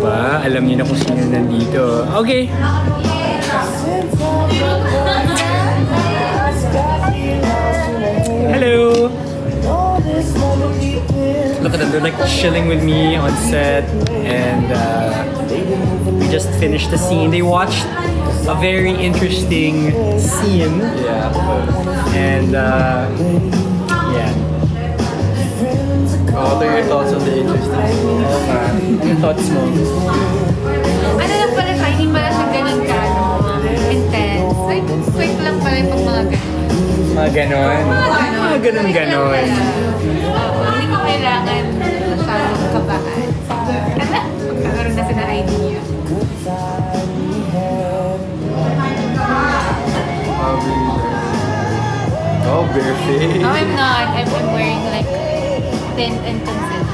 ba? Alam niyo na kung sino nandito. Okay. Hello. Look at them, they're like chilling with me on set, and we just finished the scene. They watched a very interesting scene. Yeah. And yeah. What are your thoughts on the interesting? Yung thoughts mo? Ano lang pala siya, hindi pala siya ganun ka, intense. Like, quick lang pala yung pag mga ganun. Mga ganon. Mga ganon-ganon. Oo, hindi ko kailangan masyadong kabahan. Ano? Magkakaroon na sila idea. Oh, bare face. No, I'm not. I'm wearing like tint and concealer.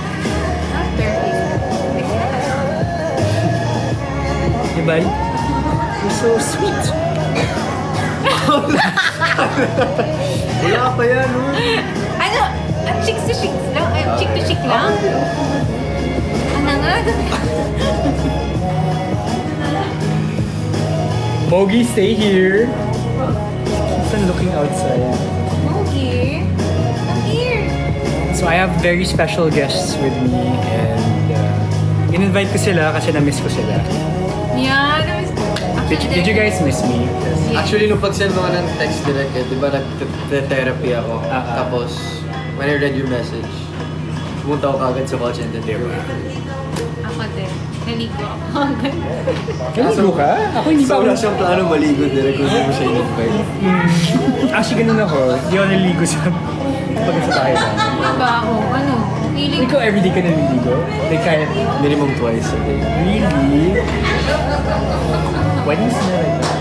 Not bare face. Diba? You're so sweet. Wala pa yan, no? Ano? Cheek to cheek lang? Cheek to cheek lang? Ano nga? Mogi, stay here. Keeps on looking outside. Okay. I'm here. So I have very special guests with me, and in-invite ko sila kasi na-miss ko sila. Yeah, namiss ko. Did you guys miss me? Yeah. Actually, nung pag-send mo nga ng text direct, di ba nag-therapy ako? Tapos, when I read your message, pumunta ako kagad sa call center. Ako din. Naligo ako. Naligo ka? Ako hindi pa So, ako. wala siyang plano maligo direct kung hindi mo siya in-invite. Actually, ganun ako. Hindi ako naliligo sa pag sa bahay lang. Diba ako? Ano? Feeling Ikaw everyday ka naliligo? Like, kaya, Minimum twice a day. really? Why do you smell like that?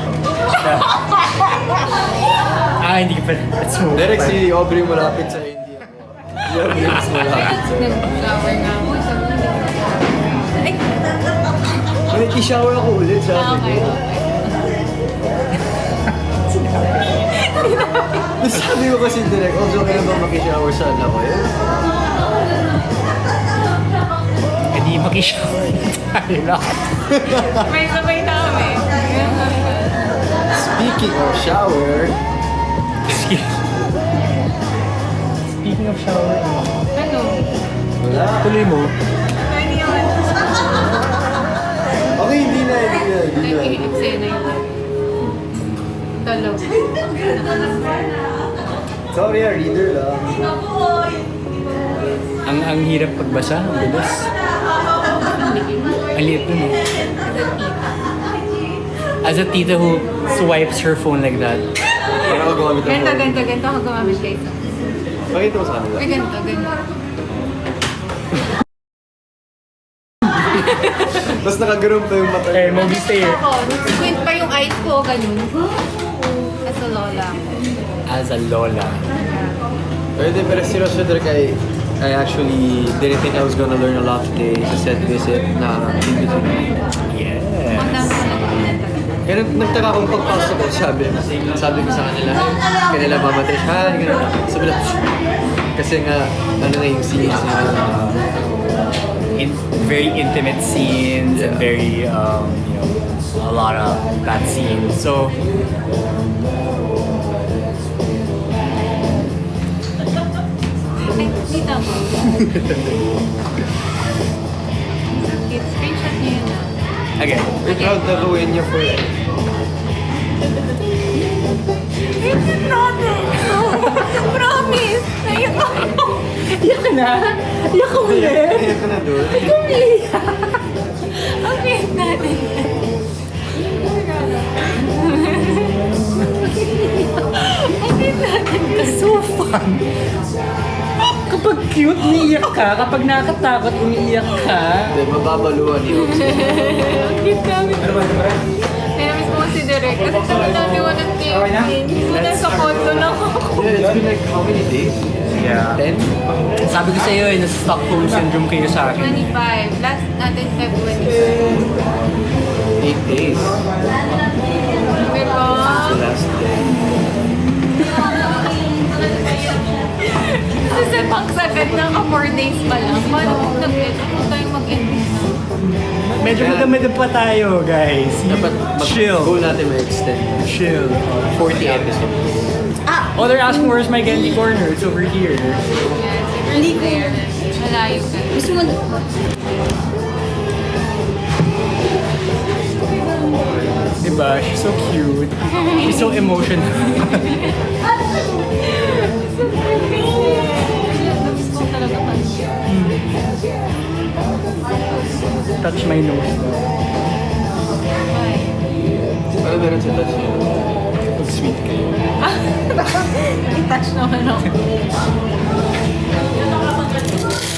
Hindi ka pa. That's so Direct si Aubrey malapit sa hindi ako. Your lips malapit sa nag-shower nga ako. Sabi ko, ay, Nag-shower ako ulit sa akin. okay, okay. Sabi ko kasi direct, okay na ba mag-shower sa anak ko? Hindi makishower tayo lahat. May sabay na kami. Speaking of shower, Speaking of shower, Ano? wala. tuloy mo. Pwede naman. Okay, hindi na. Nag-i-eksena yun. Tulog. Sorry, reader lang. Ang hirap pagbasa, ang bilis. Ang liit dun eh. As a tita who swipes her phone like that. Para ako gumamit ng Ganto ako gumamit guys. Pakita mo sa kanila. Ay, ganto. Tapos nakagaroon pa yung mata. Eh, Mogi, stay here. Ako, squint pa yung eyes ko, ganun. As a lola. As a lola. Pwede, pero seryoso direct I actually didn't think I was gonna learn a lot today sa set visit na in between. Yes. Ang dami ko natutunan talaga. Kaya nagtaka akong pagpasok ko, sabi ko sa kanila, kanila mamatay siya, gano'n. Sabi lang, kasi nga, ano na yung scenes na, Very intimate scenes and very, a lot of that scenes. So, Ay, dito ako. Sakit. Screenshot niyo yun ah. again. we're proud na ruin niyo for it. Promise! Ayun ako. Iyak ka na? Iyak ka ulit? Kaya ka na doon. Okay, natin. Okay, natin. So fun. Kapag cute, umiiyak ka. Kapag nakakatakot, umiiyak ka. Hindi, mababaluan yun. Ang cute namin. Kaya namiss ko si Derek. Kasi sabi natin walang taping. Muna sa condo lang ako. Yeah, it's been like how many days? Yeah. 10? Sabi ko sa'yo, nasa Stockholm Syndrome kayo sa akin. 25. Last natin February. 8 days. Pero, So last day. kasi sa paksa ka Ganda ka 4 days pa lang. Paano kung huwag tayong mag-end na? Medyo madamad pa tayo, guys. Dapat Chill. goal natin may extend. Chill. 40 episodes. Oh, they're asking where's my candy corner. It's over here. Yes, really there. Malayo ka. Gusto mo Diba? She's so cute. She's so emotional. Namiss ko talaga pa. Touch my nose. Ano meron sa touch niya? Pag-sweet kayo. I-touch naman ako.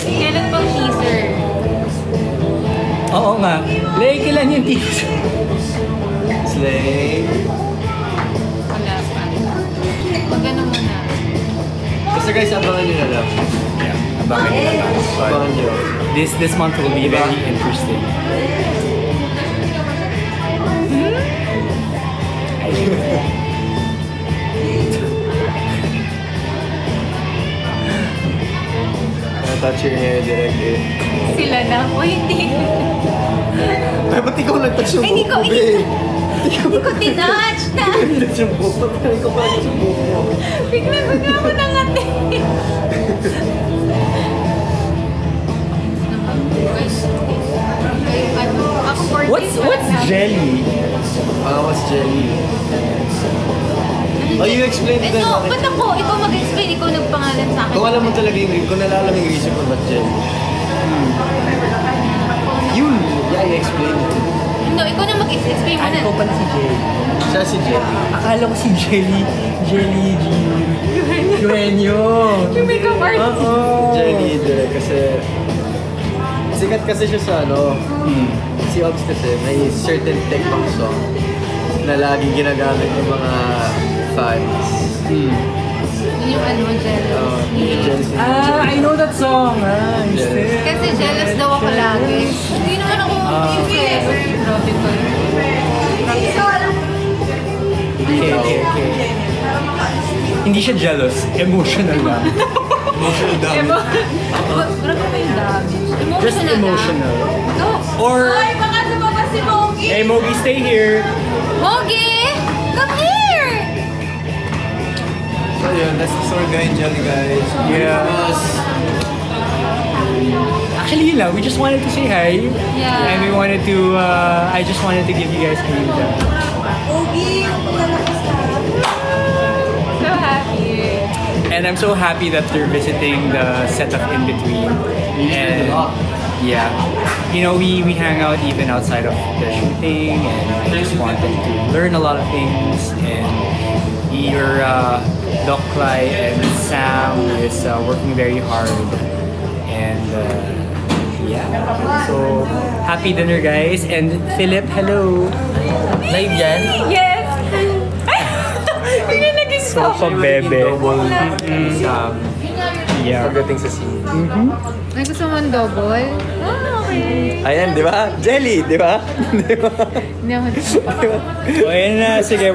Kailan pang teaser? Oo nga. Lay, kailan yung teaser? Slay. Wala pa. Mag-ano muna. Basta guys, abangan nyo na lang. Yeah, abangan nyo na lang. Abangan nyo. This month will be very interesting. Touch your hair direct eh. Sila na. O hindi. Ay, ba't ikaw nag-touch yung Ay, hindi buhok ko- mo, be? Hindi ko tinouch na. Nag-touch yung buhok mo. Ba't ikaw pa nag-touch yung buhok mo? Bigla ako nangati. Ako 14 What's jelly? What's jelly? Oh, you explained to them. No, ba't ako? Ikaw mag-explain. Ikaw nagpangalan sa akin. Kung alam mo talaga yung kung nalalaman yung reason kung ba't jelly. Yun! Yeah, you explained it. No, ikaw na mag-explain mo na. Ano ko pala si Jelly? Siya si jelly. Akala ko si Jelly. Jelly G. Eugenio. Yung makeup artist. Oo. Jelly direct kasi sikat kasi siya sa ano, si Ops kasi may certain TikTok song na laging ginagamit ng mga fans. Yun yung ano, jealous. Jealous. I know that song. Yes. Kasi jealous daw ako lagi. Hindi naman ako forever. Grabe ko. Okay. Hindi siya jealous. Emotional lang. Emotional damage. Grabe ko yung damage. Just Emotional emotional. lang. Go. Or, Ay, baka lumabas si Mogi. hey Mogi, stay here. Mogi! Come here! So yun, that's the Sorga and Jelly guys. Yeah. Actually, yun lang. We just wanted to say hi. Yeah. And we wanted to, I just wanted to give you guys community. Ogi, pagkalakas ka. So happy. And I'm so happy that they're visiting the set of In Between. And yeah, you know, we hang out even outside of the shooting, and I just wanted to learn a lot of things. And your Doc Clay and Sam is working very hard. And yeah, so happy dinner, guys. And Philip, hello. Live yan? Yes! Hindi naging So, bebe. Sa Yeah. pagdating sa scene. Ay, gusto mo ng double? Okay. Ayan, di ba? Jelly, di ba? Di ba? Hindi ako Oh, and sige,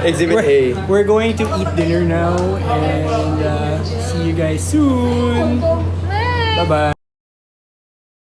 Exhibit A. We're going to eat dinner now, and see you guys soon. Bye! Bye bye.